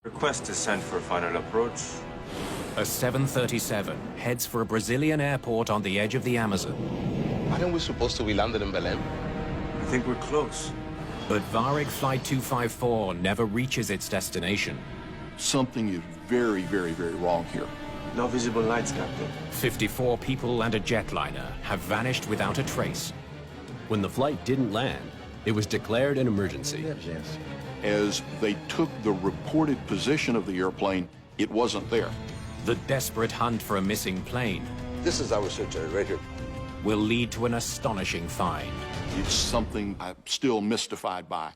Request is sent for final approach. A 737 heads for a Brazilian airport on the edge of the Amazon. Aren't we supposed to be landed in Belém? I think we're close. But Varig Flight 254 never reaches its destination. Something is very, very, very wrong here. No visible lights, Captain. 54 people and a jetliner have vanished without a trace. When the flight didn't land, it was declared an emergency. As they took the reported position of the airplane, it wasn't there. The desperate hunt for a missing plane This is our search area right here. will lead to an astonishing find. It's something I'm still mystified by.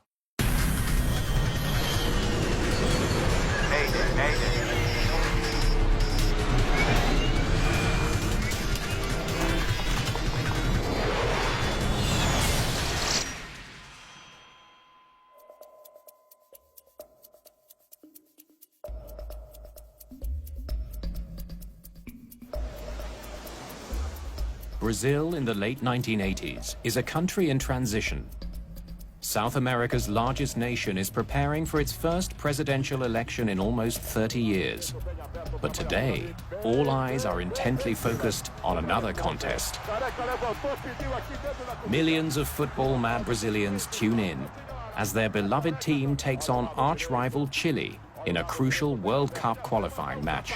Brazil in the late 1980s is a country in transition. South America's largest nation is preparing for its first presidential election in almost 30 years. But today, all eyes are intently focused on another contest. Millions of football-mad Brazilians tune in as their beloved team takes on arch-rival Chile in a crucial World Cup qualifying match.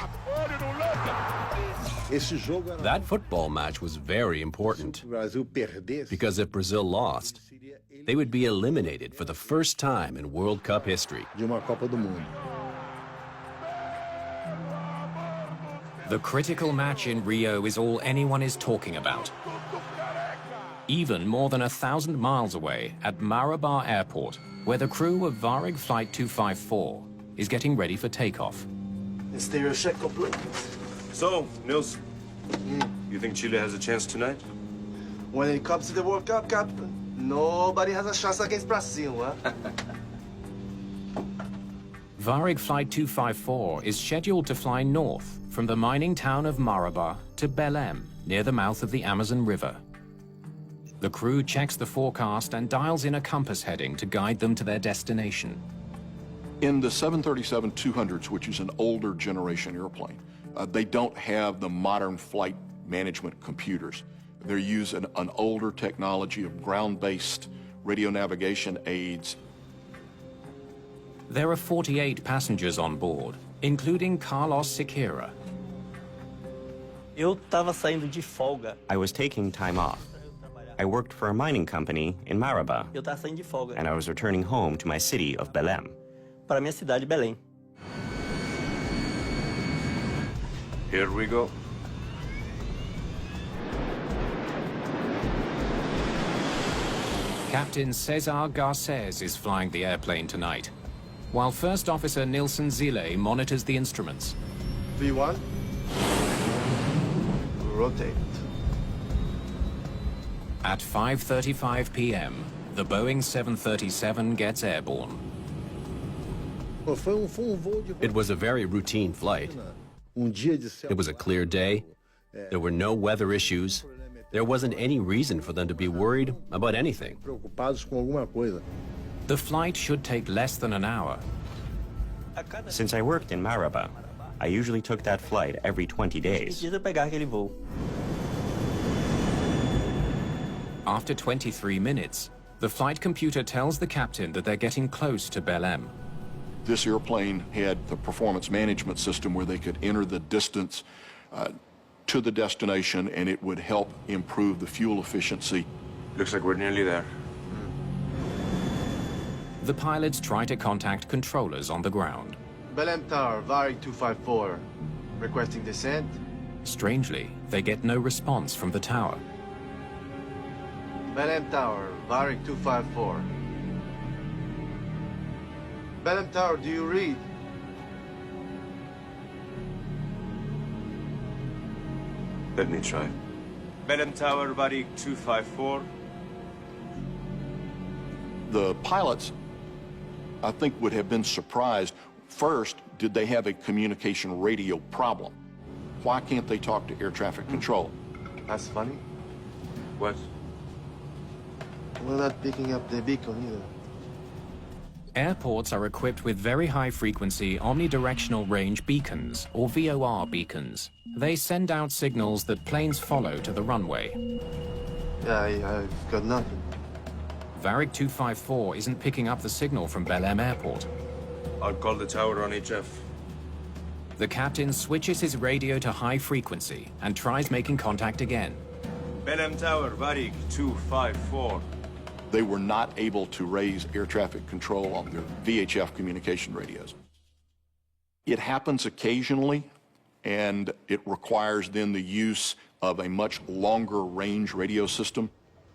That football match was very important because if Brazil lost, they would be eliminated for the first time in World Cup history. The critical match in Rio is all anyone is talking about. Even more than 1,000 miles away at Marabá Airport, where the crew of Varig Flight 254 is getting ready for takeoff. Stereo check complete. So, Nils, you think Chile has a chance tonight? When it comes to the World Cup, Captain, nobody has a chance against Brazil, huh? Varig Flight 254 is scheduled to fly north from the mining town of Marabá to Belém, near the mouth of the Amazon River. The crew checks the forecast and dials in a compass heading to guide them to their destination. In the 737-200s, which is an older generation airplane, they don't have the modern flight management computers. They're using an older technology of ground-based radio navigation aids. There are 48 passengers on board, including Carlos Siqueira. Eu estava saindo de folga. I was taking time off. I worked for a mining company in Marabá, Eu estava saindo de folga and I was returning home to my city of Belém. para minha cidade, Belém. Here we go. Captain Cesar Garcés is flying the airplane tonight, while First Officer Nilson Zile monitors the instruments. V1. Rotate. At 5:35 p.m., the Boeing 737 gets airborne. It was a very routine flight. It was a clear day. There were no weather issues. There wasn't any reason for them to be worried about anything. The flight should take less than an hour. Since I worked in Marabá, I usually took that flight every 20 days. Precisa pegar aquele voo. After 23 minutes, the flight computer tells the captain that they're getting close to Belém. This airplane had the performance management system where they could enter the distance to the destination, and it would help improve the fuel efficiency. Looks like we're nearly there. The pilots try to contact controllers on the ground. Belém Tower, Varig 254. Requesting descent. Strangely, they get no response from the tower. Belém Tower, Varig 254. Belém Tower, do you read? Let me try. Belém Tower, Varig 254. The pilots, I think, would have been surprised. First, did they have a communication radio problem? Why can't they talk to air traffic control? That's funny. What? We're not picking up the beacon either. Airports are equipped with very high-frequency omnidirectional range beacons, or VOR beacons. They send out signals that planes follow to the runway. Yeah, I've got nothing. Varig 254 isn't picking up the signal from Belém Airport. I'll call the tower on HF. The captain switches his radio to high frequency and tries making contact again. Belém Tower, Varig 254. They were not able to raise air traffic control on their VHF communication radios. It happens occasionally, and it requires then the use of a much longer range radio system.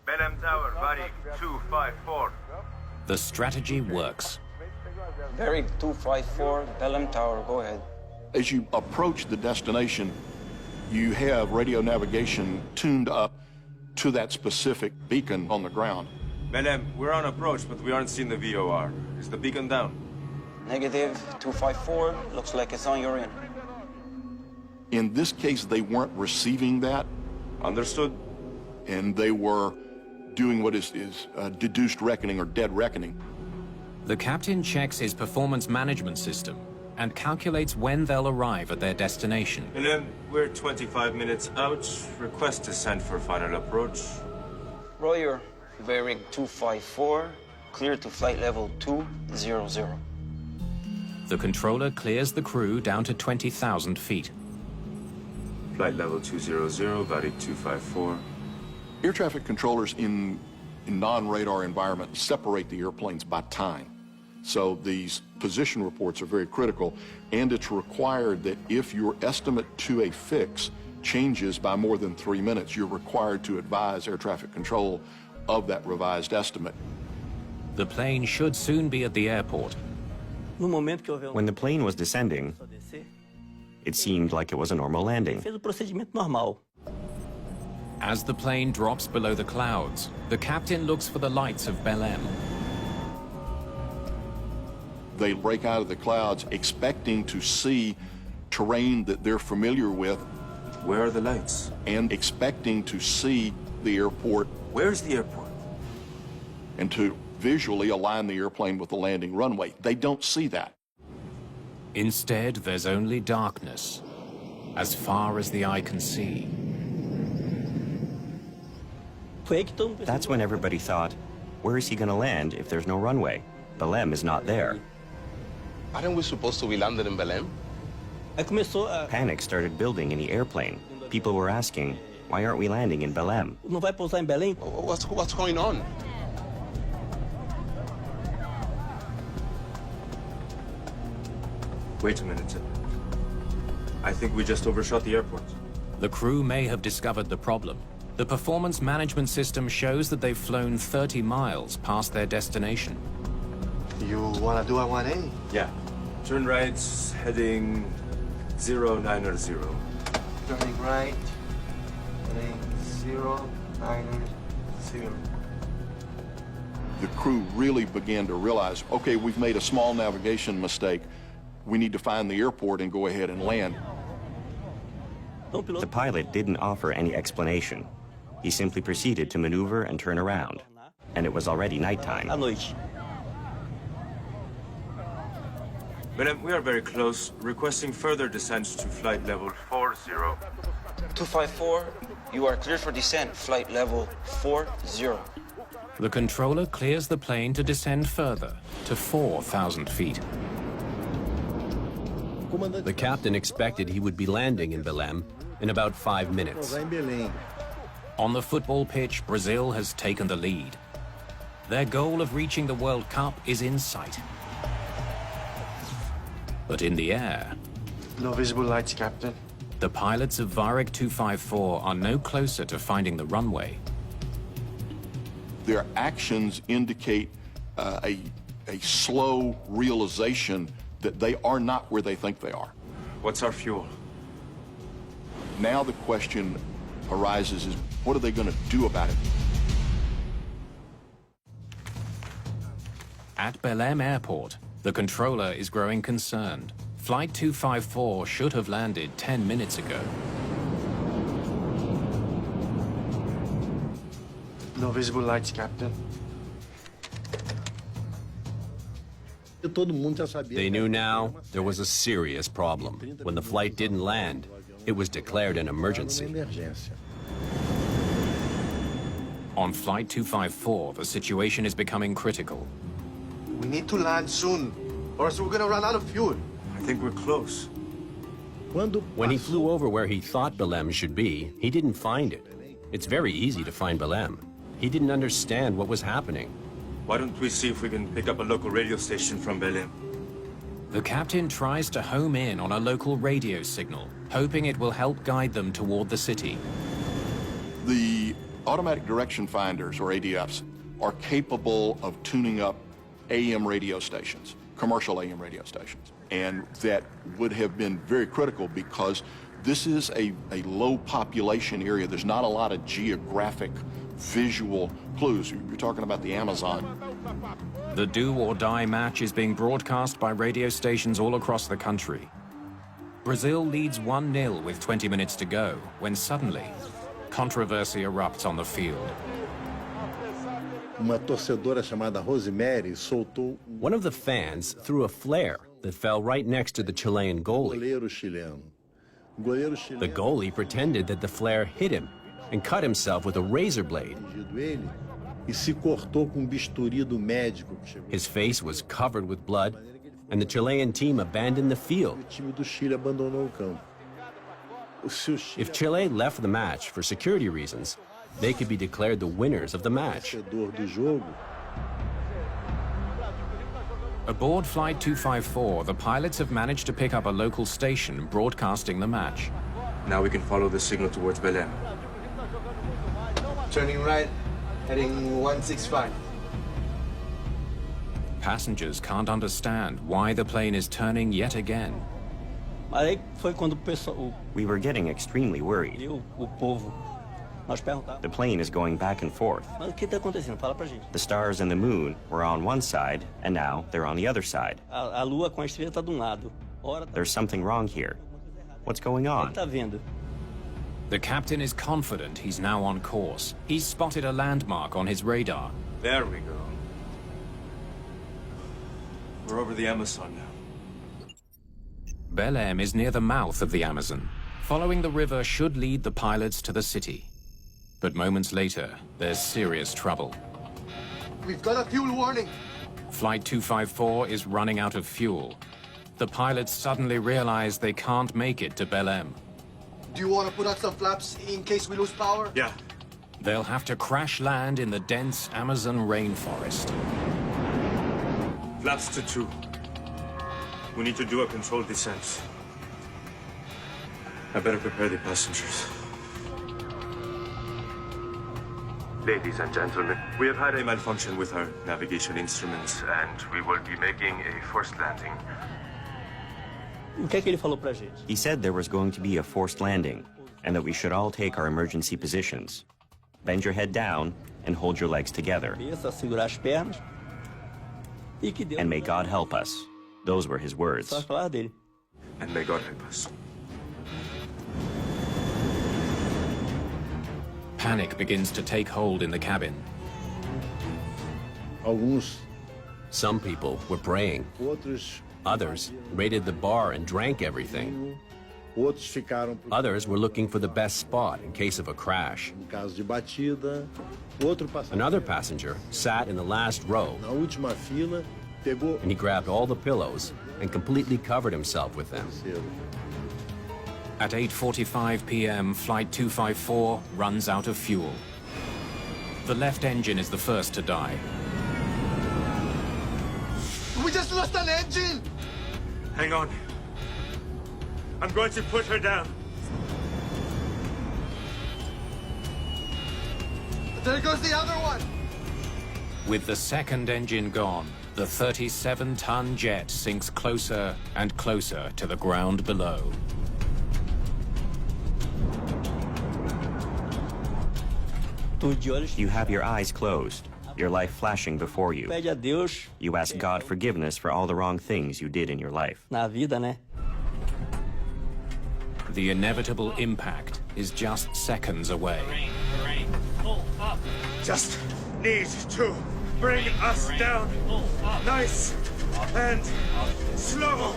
Belém Tower, Varig 254. The strategy works. Varig 254, Belém Tower, go ahead. As you approach the destination, you have radio navigation tuned up to that specific beacon on the ground. Belém, we're on approach, but we aren't seeing the VOR. Is the beacon down? Negative 254, looks like it's on your end. In this case, they weren't receiving that, Understood. and they were doing what is deduced reckoning or dead reckoning. The captain checks his performance management system and calculates when they'll arrive at their destination. Belém, we're 25 minutes out. Request descent for final approach. Royer, Varig 254, clear to flight level 200. The controller clears the crew down to 20,000 feet. Flight level 200, Varig 254. Air traffic controllers in non-radar environments separate the airplanes by time. So these position reports are very critical, and it's required that if your estimate to a fix changes by more than 3 minutes, you're required to advise air traffic control of that revised estimate. The plane should soon be at the airport. No momento que houve When the plane was descending, descer, it seemed like it was a normal landing. fez o procedimento normal. As the plane drops below the clouds, the captain looks for the lights of Belém. They break out of the clouds expecting to see terrain that they're familiar with Where are the lights? and expecting to see the airport Where's the airport? and to visually align the airplane with the landing runway. They don't see that. Instead, there's only darkness, as far as the eye can see. Foi aí que todo mundo That's when everybody thought, where is he going to land if there's no runway? Belém is not there. Aren't we supposed to be landed in Belém? Aí começou a... Panic started building in the airplane. People were asking, why aren't we landing in Belém? Não vai pousar em Belém? What's going on? Wait a minute. I think we just overshot the airport. The crew may have discovered the problem. The performance management system shows that they've flown 30 miles past their destination. You wanna do a 1A? Yeah. Turn right, heading 090. Turning right, heading 090. The crew really began to realize, okay, we've made a small navigation mistake. We need to find the airport and go ahead and land. Então o piloto... The pilot didn't offer any explanation. He simply proceeded to maneuver and turn around. And it was already nighttime. À noite. Belém, we are very close. Requesting further descent to flight level 40. 254, you are cleared for descent, flight level 40. The controller clears the plane to descend further, to 4,000 feet. The captain expected he would be landing in Belém in about 5 minutes. On the football pitch, Brazil has taken the lead. Their goal of reaching the World Cup is in sight. But in the air, No visible lights, Captain. the pilots of Varig 254 are no closer to finding the runway. Their actions indicate a slow realization that they are not where they think they are. What's our fuel? Now the question arises is, what are they going to do about it? At Belém Airport, the controller is growing concerned. Flight 254 should have landed 10 minutes ago. No visible lights, Captain. They knew now there was a serious problem. When the flight didn't land, it was declared an emergency. On Flight 254, the situation is becoming critical. We need to land soon, or else we're gonna run out of fuel. I think we're close. When he flew over where he thought Belém should be, he didn't find it. It's very easy to find Belém. He didn't understand what was happening. Why don't we see if we can pick up a local radio station from Belém? The captain tries to home in on a local radio signal, hoping it will help guide them toward the city. The automatic direction finders, or ADFs, are capable of tuning up AM radio stations, commercial AM radio stations. And that would have been very critical because this is a low population area. There's not a lot of geographic visual clues. You're talking about the Amazon. The do-or-die match is being broadcast by radio stations all across the country. Brazil leads 1-0 with 20 minutes to go, when suddenly, controversy erupts on the field. One of the fans threw a flare that fell right next to the Chilean goalie. The goalie pretended that the flare hit him and cut himself with a razor blade. His face was covered with blood, and the Chilean team abandoned the field. If Chile left the match for security reasons, they could be declared the winners of the match. Aboard Flight 254, the pilots have managed to pick up a local station broadcasting the match. Now we can follow the signal towards Belém. Turning right, heading 165. Passengers can't understand why the plane is turning yet again. Aí foi quando o pessoal, We were getting extremely worried. viu o povo, nós perguntávamos, The plane is going back and forth. mas o que está acontecendo? Fala pra gente. The stars and the moon were on one side, and now they're on the other side. A lua com a estrela tá de um lado. Ora, tá There's something wrong here. What's going on? tá vendo? The captain is confident he's now on course. He's spotted a landmark on his radar. There we go. We're over the Amazon now. Belém is near the mouth of the Amazon. Following the river should lead the pilots to the city. But moments later, there's serious trouble. We've got a fuel warning. Flight 254 is running out of fuel. The pilots suddenly realize they can't make it to Belém. Do you want to put out some flaps in case we lose power? Yeah. They'll have to crash land in the dense Amazon rainforest. Flaps to 2. We need to do a controlled descent. I better prepare the passengers. Ladies and gentlemen, we have had a malfunction with our navigation instruments, and we will be making a forced landing. O que é que ele falou pra gente? He said there was going to be a forced landing, and that we should all take our emergency positions. Bend your head down and hold your legs together. Cabeça, segurar as pernas. E que Deus. And may God help us. Those were his words. Só as palavras dele. And may God help us. Panic begins to take hold in the cabin. Some people were praying. Others raided the bar and drank everything. Others were looking for the best spot in case of a crash. Another passenger sat in the last row, and he grabbed all the pillows and completely covered himself with them. At 8:45 p.m., Flight 254 runs out of fuel. The left engine is the first to die. We just lost an engine! Hang on. I'm going to put her down. There goes the other one! With the second engine gone, the 37-ton jet sinks closer and closer to the ground below. You have your eyes closed, your life flashing before you. Pede a Deus You ask God forgiveness for all the wrong things you did in your life. na vida, né? The inevitable impact is just seconds away. Just need to bring us down. Nice And slow!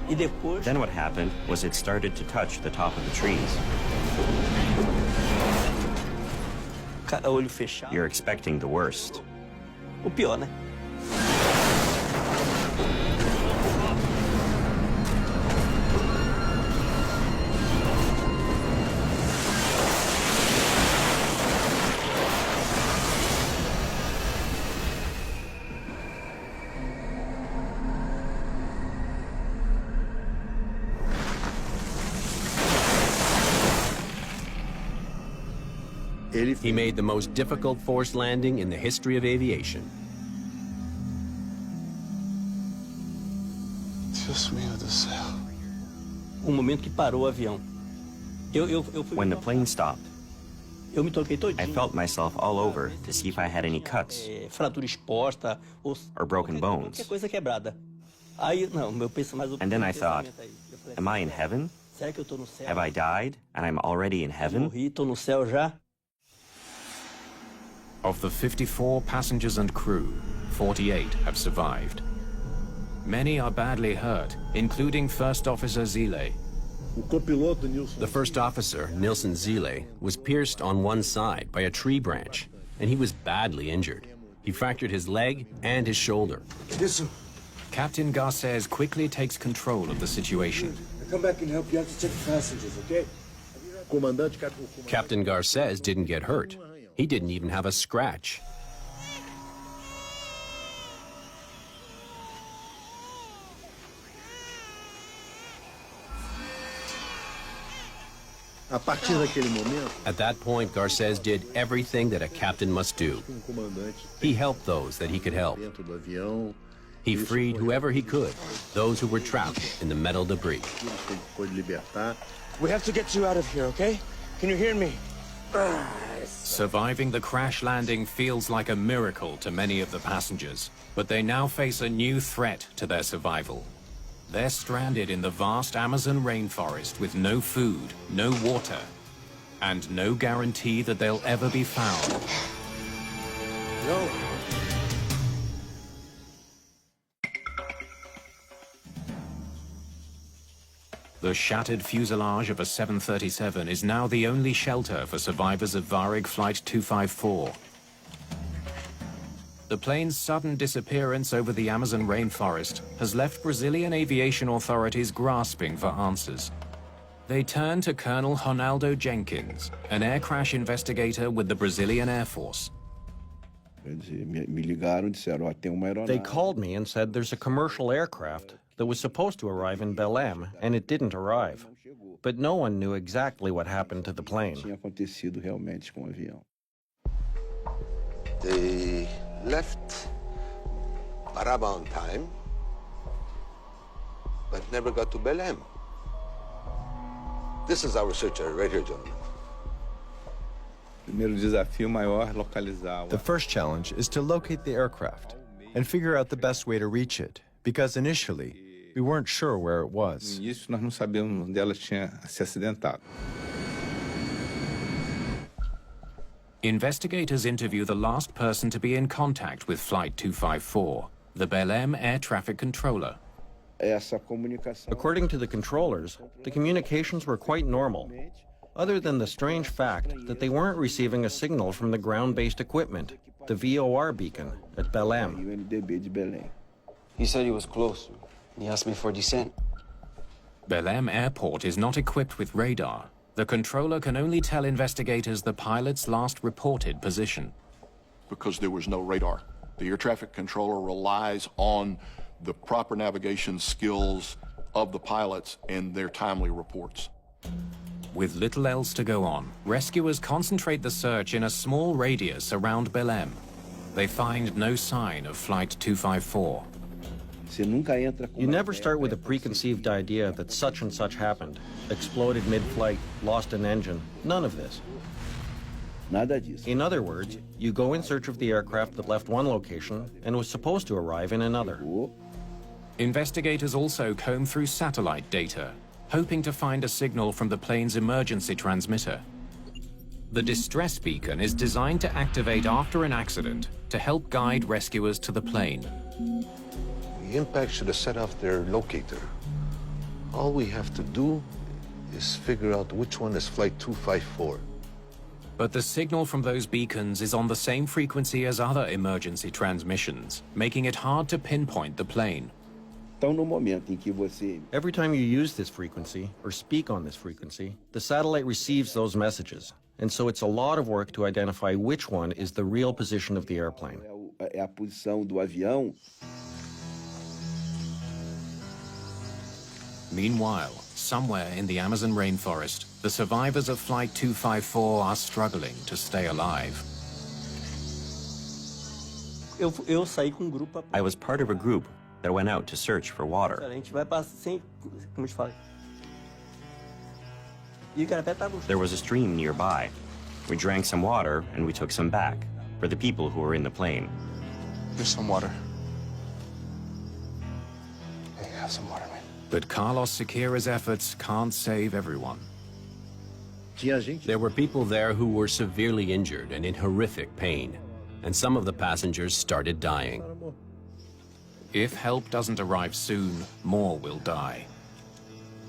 E depois, Then what happened was it started to touch the top of the trees. cada olho fechado. You're expecting the worst. O pior, né? He made the most difficult forced landing in the history of aviation. Deus meu do céu. O momento que parou o avião. Eu fui. When the plane stopped, Eu me toquei I todinho. felt myself all over to see if I had any cuts Fratura exposta ou broken bones. qualquer coisa quebrada. Aí, não, meu pensamento. And then I thought, am I in heaven? Será que eu tô no céu? Have I died and I'm already in heaven? Morri, tô no céu já. Of the 54 passengers and crew, 48 have survived. Many are badly hurt, including First Officer Zile. The first officer, Nilson Zile, was pierced on one side by a tree branch, and he was badly injured. He fractured his leg and his shoulder. Captain Garces quickly takes control of the situation. I'll come back and help you out to check the passengers, okay? Captain Garces didn't get hurt. He didn't even have a scratch. At that point, Garces did everything that a captain must do. He helped those that he could help. He freed whoever he could, those who were trapped in the metal debris. We have to get you out of here, okay? Can you hear me? Surviving the crash landing feels like a miracle to many of the passengers, but they now face a new threat to their survival. They're stranded in the vast Amazon rainforest with no food, no water, and no guarantee that they'll ever be found. No. The shattered fuselage of a 737 is now the only shelter for survivors of Varig Flight 254. The plane's sudden disappearance over the Amazon rainforest has left Brazilian aviation authorities grasping for answers. They turn to Colonel Ronaldo Jenkins, an air crash investigator with the Brazilian Air Force. They called me and said there's a commercial aircraft that was supposed to arrive in Belém, and it didn't arrive. But no one knew exactly what happened to the plane. They left Paraba on time, but never got to Belém. This is our searcher right here, gentlemen. The first challenge is to locate the aircraft and figure out the best way to reach it, because initially, we weren't sure where it was. Investigators interview the last person to be in contact with Flight 254, the Belém air traffic controller. According to the controllers, the communications were quite normal, other than the strange fact that they weren't receiving a signal from the ground-based equipment, the VOR beacon at Belém. He said he was close. He asked me for descent. Belém Airport is not equipped with radar. The controller can only tell investigators the pilot's last reported position. Because there was no radar. The air traffic controller relies on the proper navigation skills of the pilots and their timely reports. With little else to go on, rescuers concentrate the search in a small radius around Belém. They find no sign of Flight 254. You never start with a preconceived idea that such and such happened. Exploded mid-flight, lost an engine, none of this. In other words, you go in search of the aircraft that left one location and was supposed to arrive in another. Investigators also comb through satellite data, hoping to find a signal from the plane's emergency transmitter. The distress beacon is designed to activate after an accident to help guide rescuers to the plane. The impact should have set off their locator. All we have to do is figure out which one is Flight 254. But the signal from those beacons is on the same frequency as other emergency transmissions, making it hard to pinpoint the plane. Every time you use this frequency, or speak on this frequency, the satellite receives those messages. And so it's a lot of work to identify which one is the real position of the airplane. Meanwhile, somewhere in the Amazon rainforest, the survivors of Flight 254 are struggling to stay alive. I was part of a group that went out to search for water. There was a stream nearby. We drank some water and we took some back for the people who were in the plane. Here's some water. Hey, have some water, man. But Carlos Sequeira's efforts can't save everyone. There were people there who were severely injured and in horrific pain, and some of the passengers started dying. If help doesn't arrive soon, more will die.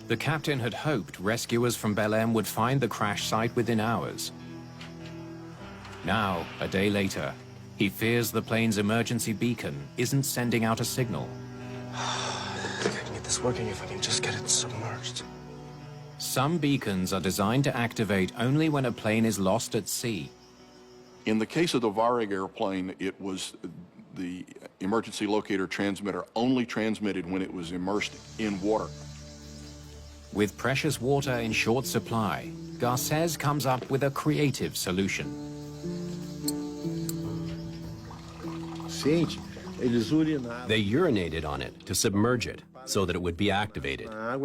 The captain had hoped rescuers from Belém would find the crash site within hours. Now, a day later, he fears the plane's emergency beacon isn't sending out a signal. I can get this working if I can just get it submerged. Some beacons are designed to activate only when a plane is lost at sea. In the case of the Varig airplane, it was the emergency locator transmitter only transmitted when it was immersed in water. With precious water in short supply, Garcés comes up with a creative solution. They urinated on it to submerge it so that it would be activated. I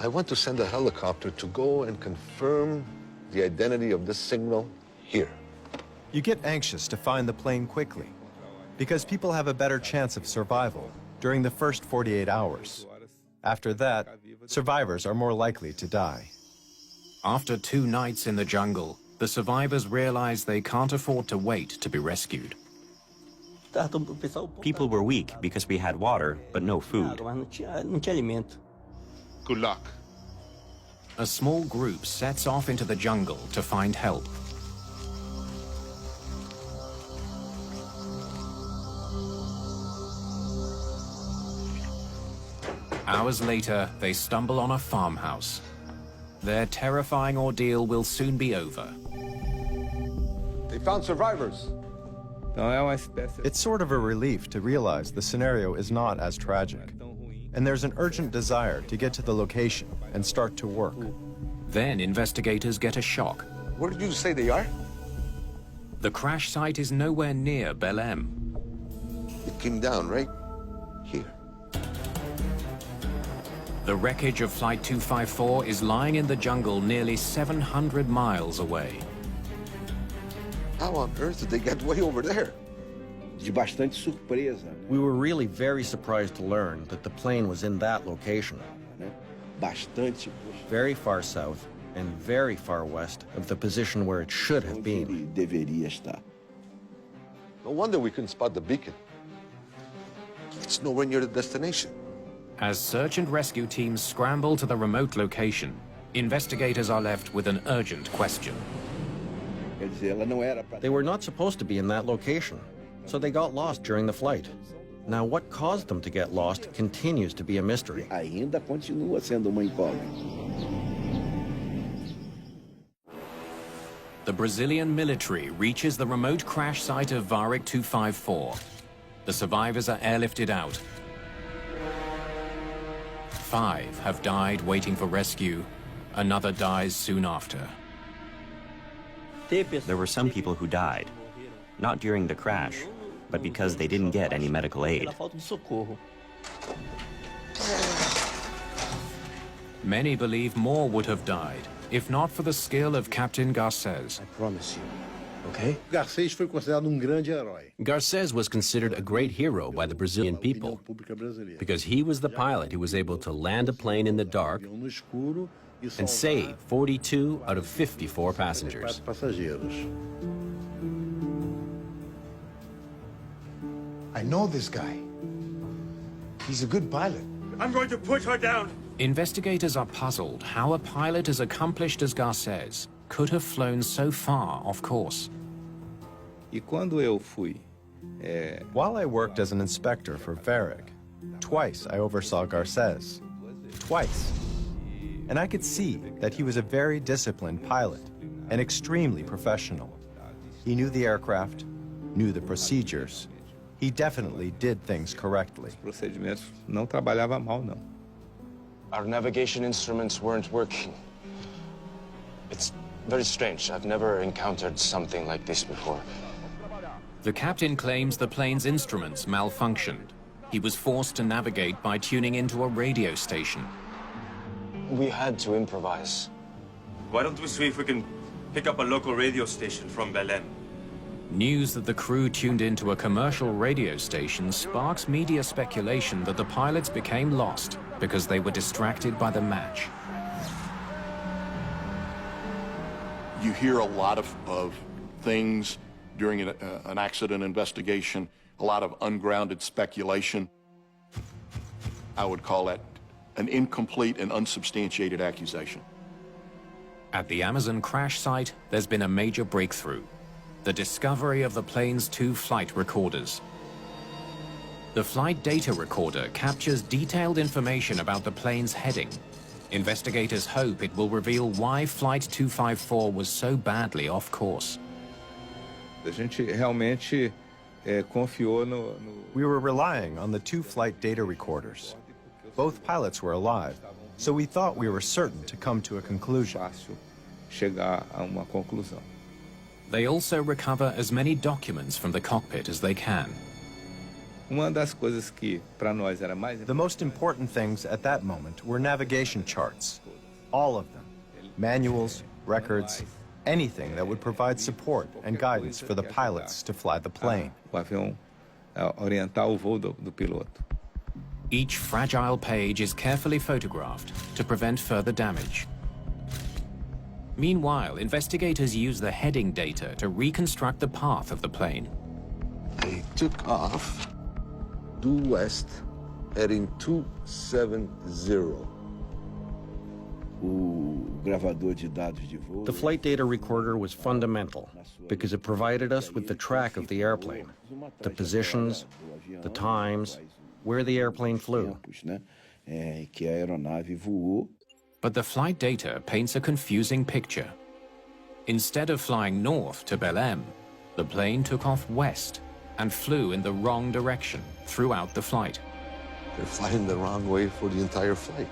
want to send a helicopter to go and confirm the identity of this signal here. You get anxious to find the plane quickly, because people have a better chance of survival during the first 48 hours. After that, survivors are more likely to die. After 2 nights in the jungle, the survivors realize they can't afford to wait to be rescued. People were weak because we had water, but no food. Good luck. A small group sets off into the jungle to find help. Hours later, they stumble on a farmhouse. Their terrifying ordeal will soon be over. They found survivors. It's sort of a relief to realize the scenario is not as tragic, and there's an urgent desire to get to the location and start to work. Then investigators get a shock. Where did you say they are? The crash site is nowhere near Belém. It came down right here. The wreckage of Flight 254 is lying in the jungle nearly 700 miles away. How on earth did they get way over there? We were really very surprised to learn that the plane was in that location. Very far south and very far west of the position where it should have been. No wonder we couldn't spot the beacon. It's nowhere near the destination. As search and rescue teams scramble to the remote location, investigators are left with an urgent question. They were not supposed to be in that location, so they got lost during the flight. Now, what caused them to get lost continues to be a mystery. The Brazilian military reaches the remote crash site of Varig 254. The survivors are airlifted out. 5 have died waiting for rescue. Another dies soon after. There were some people who died, not during the crash, but because they didn't get any medical aid. Many believe more would have died, if not for the skill of Captain Garcés. I promise you, okay? Garcés was considered a great hero by the Brazilian people because he was the pilot who was able to land a plane in the dark and save 42 out of 54 passengers. I know this guy. He's a good pilot. I'm going to put her down. Investigators are puzzled how a pilot as accomplished as Garcés could have flown so far off course. While I worked as an inspector for Varig, twice I oversaw Garcés. Twice. And I could see that he was a very disciplined pilot and extremely professional. He knew the aircraft, knew the procedures. He definitely did things correctly. Our navigation instruments weren't working. It's very strange. I've never encountered something like this before. The captain claims the plane's instruments malfunctioned. He was forced to navigate by tuning into a radio station. We had to improvise. Why don't we see if we can pick up a local radio station from Belém? News that the crew tuned into a commercial radio station sparks media speculation that the pilots became lost because they were distracted by the match. You hear a lot of things during an accident investigation, a lot of ungrounded speculation. I would call that an incomplete and unsubstantiated accusation. At the Amazon crash site, there's been a major breakthrough: the discovery of the plane's 2 flight recorders. The flight data recorder captures detailed information about the plane's heading. Investigators hope it will reveal why Flight 254 was so badly off course. We were relying on the 2 flight data recorders. Both pilots were alive, so we thought we were certain to come to a conclusion. They also recover as many documents from the cockpit as they can. The most important things at that moment were navigation charts. All of them. Manuals, records, anything that would provide support and guidance for the pilots to fly the plane. Each fragile page is carefully photographed to prevent further damage. Meanwhile, investigators use the heading data to reconstruct the path of the plane. They took off due west, heading 270. The flight data recorder was fundamental because it provided us with the track of the airplane, the positions, the times, where the airplane flew. But the flight data paints a confusing picture. Instead of flying north to Belém, the plane took off west and flew in the wrong direction throughout the flight. They're flying the wrong way for the entire flight.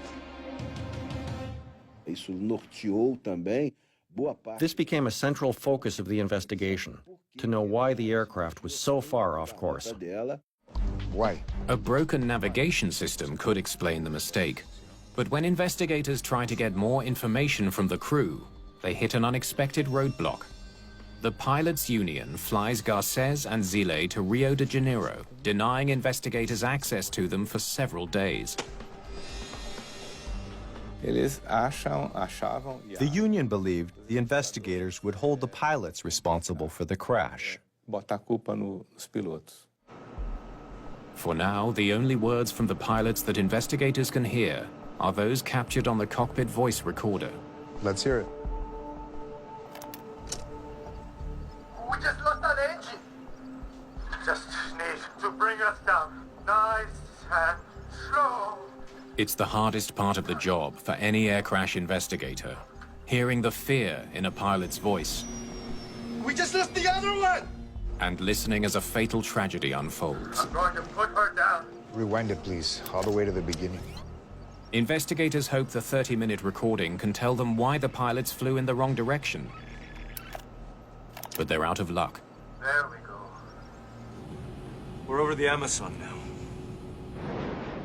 This became a central focus of the investigation, to know why the aircraft was so far off course. Why? A broken navigation system could explain the mistake. But when investigators try to get more information from the crew, they hit an unexpected roadblock. The pilots' union flies Garcés and Zile to Rio de Janeiro, denying investigators access to them for several days. The union believed the investigators would hold the pilots responsible for the crash. For now, the only words from the pilots that investigators can hear are those captured on the cockpit voice recorder. Let's hear it. We just lost an engine. Just need to bring us down. Nice and slow. It's the hardest part of the job for any air crash investigator, hearing the fear in a pilot's voice. We just lost the other one. And listening as a fatal tragedy unfolds. I'm going to put her down. Rewind it, please, all the way to the beginning. Investigators hope the 30-minute recording can tell them why the pilots flew in the wrong direction. But they're out of luck. There we go. We're over the Amazon now.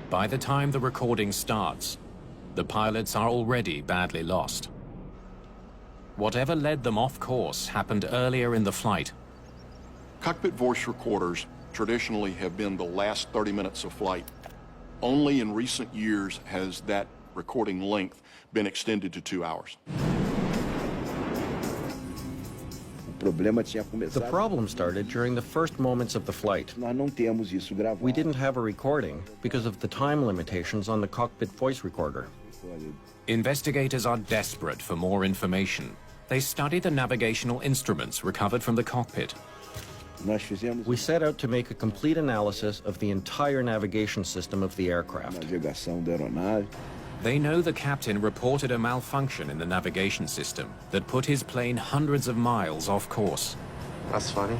By the time the recording starts, the pilots are already badly lost. Whatever led them off course happened earlier in the flight. Cockpit voice recorders traditionally have been the last 30 minutes of flight. Only in recent years has that recording length been extended to 2 hours. The problem started during the first moments of the flight. We didn't have a recording because of the time limitations on the cockpit voice recorder. Investigators are desperate for more information. They study the navigational instruments recovered from the cockpit. We set out to make a complete analysis of the entire navigation system of the aircraft. They know the captain reported a malfunction in the navigation system that put his plane hundreds of miles off course. That's funny.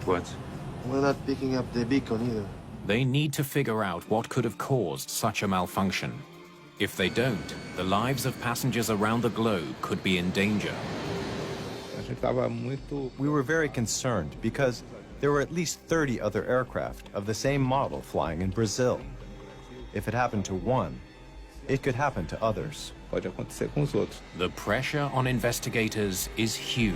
What? We're not picking up the beacon either. They need to figure out what could have caused such a malfunction. If they don't, the lives of passengers around the globe could be in danger. We were very concerned because there were at least 30 other aircraft of the same model flying in Brazil. If it happened to one, it could happen to others. The pressure on investigators is huge.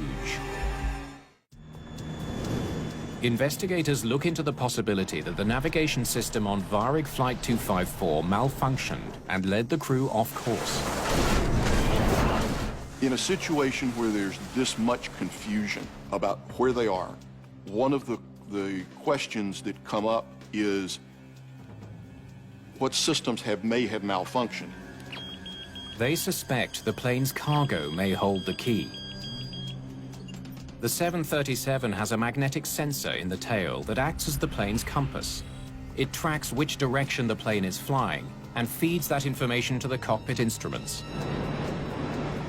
Investigators look into the possibility that the navigation system on Varig Flight 254 malfunctioned and led the crew off course. In a situation where there's this much confusion about where they are, one of the questions that come up is what systems may have malfunctioned. They suspect the plane's cargo may hold the key. The 737 has a magnetic sensor in the tail that acts as the plane's compass. It tracks which direction the plane is flying and feeds that information to the cockpit instruments.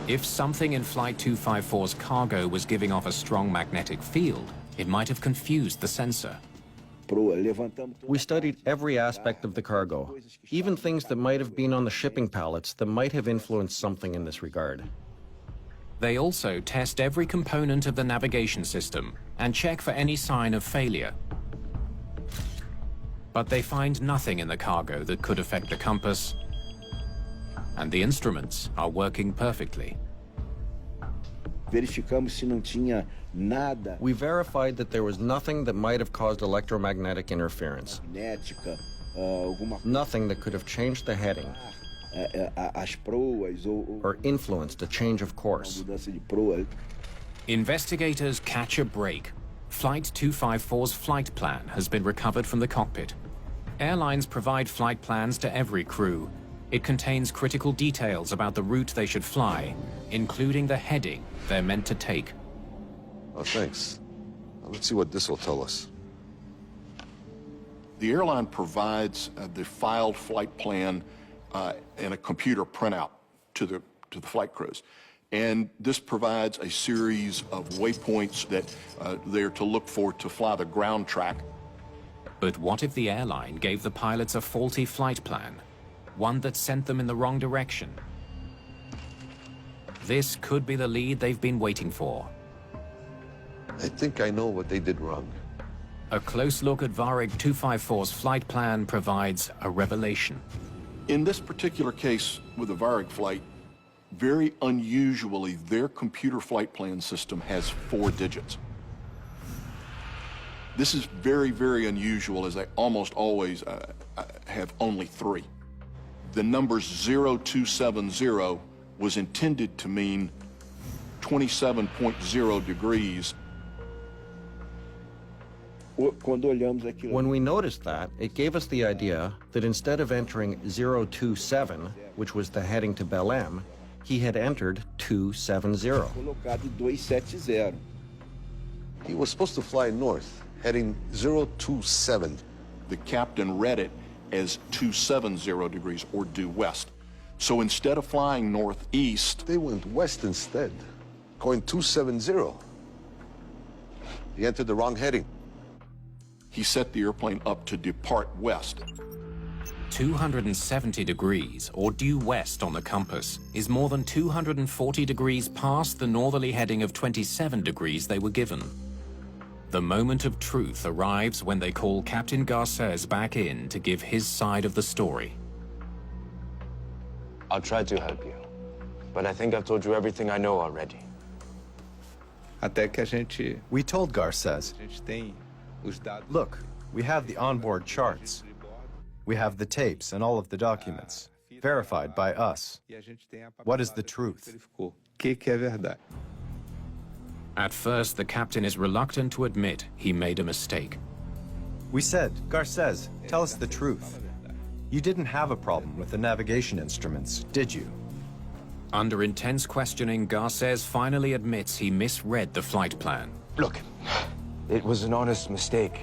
If something in Flight 254's cargo was giving off a strong magnetic field, it might have confused the sensor. We studied every aspect of the cargo, even things that might have been on the shipping pallets that might have influenced something in this regard. They also test every component of the navigation system and check for any sign of failure. But they find nothing in the cargo that could affect the compass, and the instruments are working perfectly. We verified that there was nothing that might have caused electromagnetic interference. Nothing that could have changed the heading or influenced a change of course. Investigators catch a break. Flight 254's flight plan has been recovered from the cockpit. Airlines provide flight plans to every crew. It contains critical details about the route they should fly, including the heading they're meant to take. Oh, thanks. Let's see what this will tell us. The airline provides the filed flight plan and a computer printout to the flight crews. And this provides a series of waypoints that they're to look for to fly the ground track. But what if the airline gave the pilots a faulty flight plan? One that sent them in the wrong direction? This could be the lead they've been waiting for. I think I know what they did wrong. A close look at Varig 254's flight plan provides a revelation. In this particular case with the Varig flight, very unusually, their computer flight plan system has 4 digits. This is very, very unusual, as they almost always have only 3. The number 0270 was intended to mean 27.0 degrees. When we noticed that, it gave us the idea that instead of entering 027, which was the heading to Belém, he had entered 270. He was supposed to fly north, heading 027. The captain read it as 270 degrees, or due west. So instead of flying northeast, they went west instead, going 270. He entered the wrong heading. He set the airplane up to depart west. 270 degrees, or due west on the compass, is more than 240 degrees past the northerly heading of 27 degrees they were given. The moment of truth arrives when they call Captain Garcés back in to give his side of the story. I'll try to help you, but I think I've told you everything I know already. We told Garcés, look, we have the onboard charts. We have the tapes and all of the documents. verified by us. What is the truth? At first, the captain is reluctant to admit he made a mistake. We said, Garces, tell us the truth. You didn't have a problem with the navigation instruments, did you? Under intense questioning, Garces finally admits he misread the flight plan. Look, it was an honest mistake.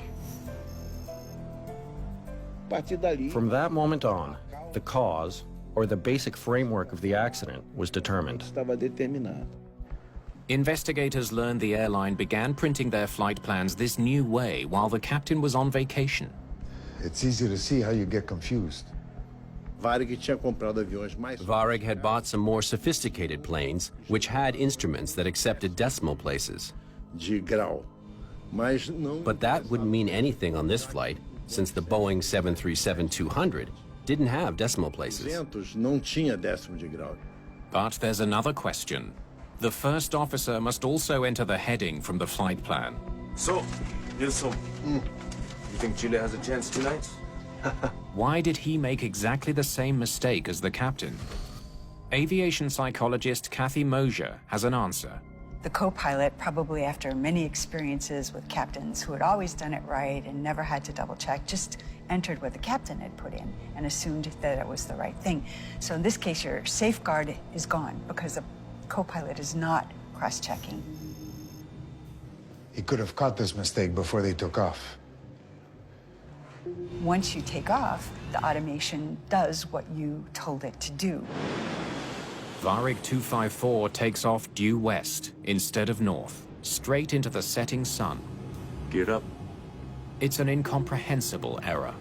From that moment on, the cause, or the basic framework of the accident, was determined. Investigators learned the airline began printing their flight plans this new way while the captain was on vacation. It's easy to see how you get confused. Varig had bought some more sophisticated planes, which had instruments that accepted decimal places. But that wouldn't mean anything on this flight, since the Boeing 737-200 didn't have decimal places. But there's another question. The first officer must also enter the heading from the flight plan. So, Nilsson, you think Chile has a chance tonight? Why did he make exactly the same mistake as the captain? Aviation psychologist Kathy Mosier has an answer. The co-pilot, probably after many experiences with captains who had always done it right and never had to double check, just entered what the captain had put in and assumed that it was the right thing. So in this case, your safeguard is gone because the co-pilot is not cross-checking. He could have caught this mistake before they took off. Once you take off, the automation does what you told it to do. Varig 254 takes off due west instead of north, straight into the setting sun. Gear up. It's an incomprehensible error.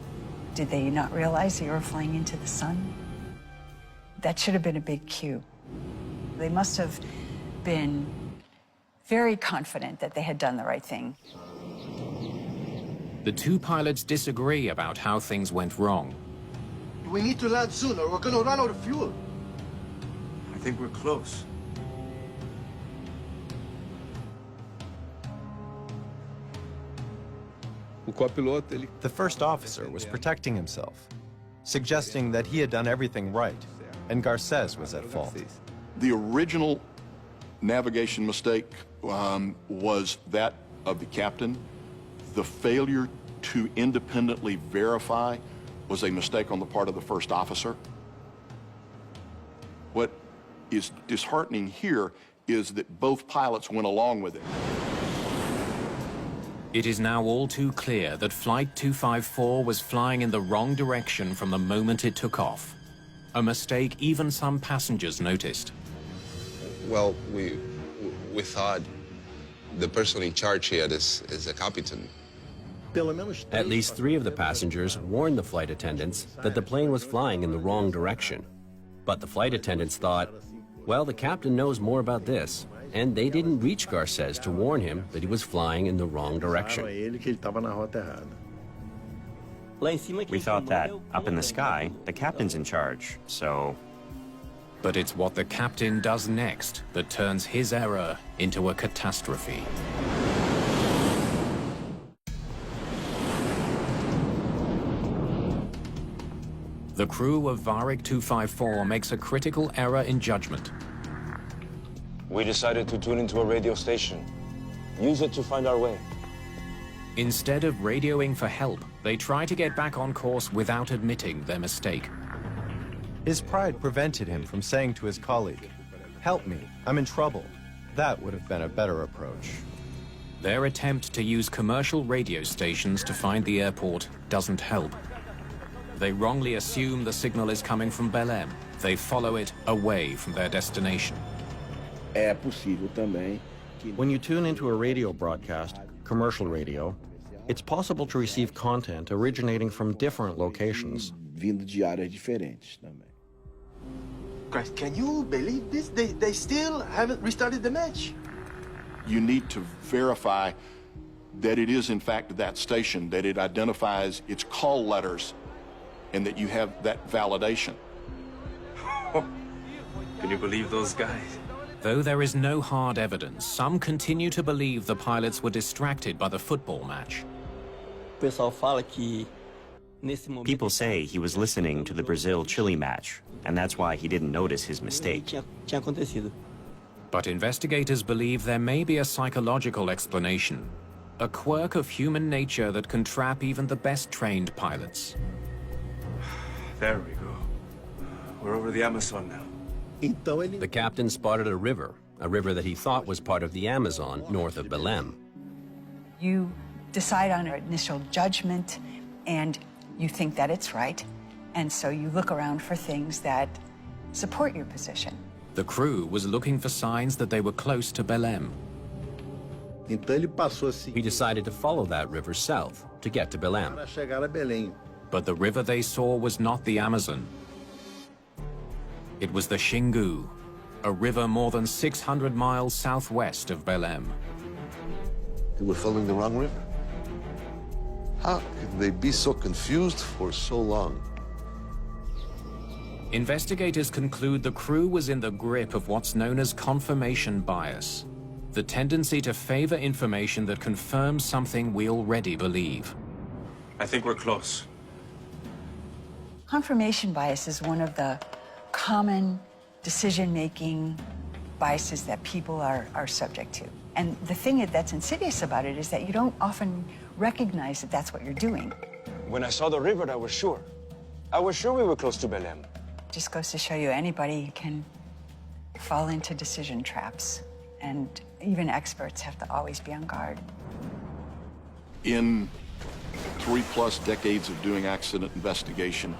Did they not realize they were flying into the sun? That should have been a big cue. They must have been very confident that they had done the right thing. The two pilots disagree about how things went wrong. We need to land soon or we're gonna run out of fuel. I think we're close. The first officer was protecting himself, suggesting that he had done everything right, and Garces was at fault. The original navigation mistake was that of the captain. The failure to independently verify was a mistake on the part of the first officer. What is disheartening here is that both pilots went along with it. It is now all too clear that Flight 254 was flying in the wrong direction from the moment it took off. A mistake even some passengers noticed. Well, we thought the person in charge here is a captain. At least 3 of the passengers warned the flight attendants that the plane was flying in the wrong direction. But the flight attendants thought, well, the captain knows more about this, and they didn't reach Garces to warn him that he was flying in the wrong direction. We thought that, up in the sky, the captain's in charge, so... But it's what the captain does next that turns his error into a catastrophe. The crew of Varig 254 makes a critical error in judgment. We decided to tune into a radio station. Use it to find our way. Instead of radioing for help, they try to get back on course without admitting their mistake. His pride prevented him from saying to his colleague, "Help me, I'm in trouble." That would have been a better approach. Their attempt to use commercial radio stations to find the airport doesn't help. They wrongly assume the signal is coming from Belém. They follow it away from their destination. When you tune into a radio broadcast, commercial radio, it's possible to receive content originating from different locations. Guys, can you believe this? They still haven't restarted the match. You need to verify that it is in fact that station, that it identifies its call letters, and that you have that validation. Can you believe those guys? Though there is no hard evidence, some continue to believe the pilots were distracted by the football match. People say he was listening to the Brazil-Chile match, and that's why he didn't notice his mistake. But investigators believe there may be a psychological explanation, a quirk of human nature that can trap even the best trained pilots. There we go. We're over the Amazon now. The captain spotted a river that he thought was part of the Amazon north of Belém. You decide on your initial judgment, and you think that it's right, and so you look around for things that support your position. The crew was looking for signs that they were close to Belém. He decided to follow that river south to get to Belém. But the river they saw was not the Amazon. It was the Xingu, a river more than 600 miles southwest of Belém. They were following the wrong river. How could they be so confused for so long? Investigators conclude the crew was in the grip of what's known as confirmation bias, the tendency to favor information that confirms something we already believe. I think we're close. Confirmation bias is one of the common decision-making biases that people are subject to. And the thing that's insidious about it is that you don't often recognize that that's what you're doing. When I saw the river, I was sure. I was sure we were close to Belém. Just goes to show you anybody can fall into decision traps, and even experts have to always be on guard. In 3+ decades of doing accident investigation,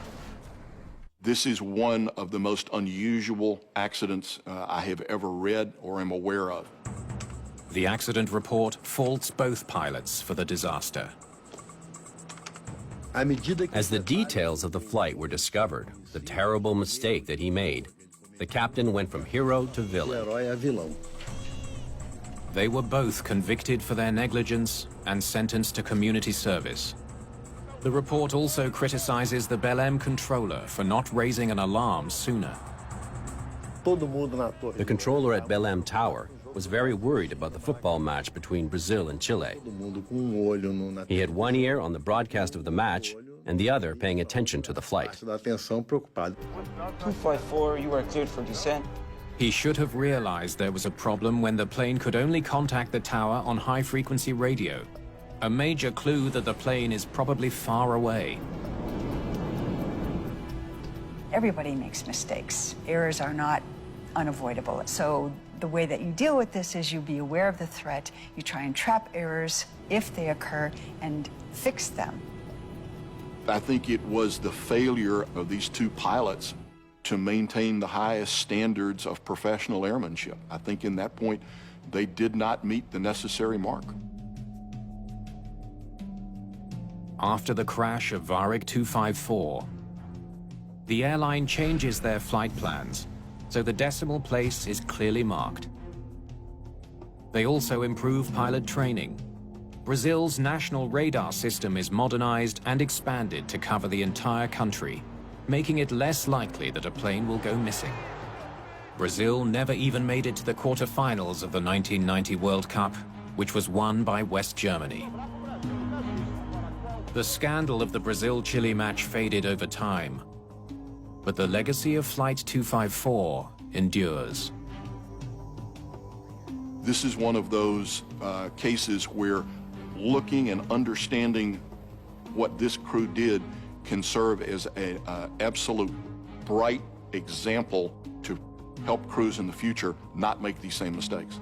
this is one of the most unusual accidents I have ever read or am aware of. The accident report faults both pilots for the disaster. As the details of the flight were discovered, the terrible mistake that he made, the captain went from hero to villain. They were both convicted for their negligence and sentenced to community service. The report also criticizes the Belém controller for not raising an alarm sooner. The controller at Belém Tower was very worried about the football match between Brazil and Chile. He had one ear on the broadcast of the match and the other paying attention to the flight. 254, you are cleared for descent. He should have realized there was a problem when the plane could only contact the tower on high-frequency radio, a major clue that the plane is probably far away. Everybody makes mistakes. Errors are not unavoidable. So the way that you deal with this is you be aware of the threat, you try and trap errors if they occur, and fix them. I think it was the failure of these two pilots to maintain the highest standards of professional airmanship. I think in that point, they did not meet the necessary mark. After the crash of Varig 254, the airline changes their flight plans, so the decimal place is clearly marked. They also improve pilot training. Brazil's national radar system is modernized and expanded to cover the entire country, making it less likely that a plane will go missing. Brazil never even made it to the quarterfinals of the 1990 World Cup, which was won by West Germany. The scandal of the Brazil-Chile match faded over time, but the legacy of Flight 254 endures. This is one of those cases where looking and understanding what this crew did can serve as an absolute bright example to help crews in the future not make these same mistakes.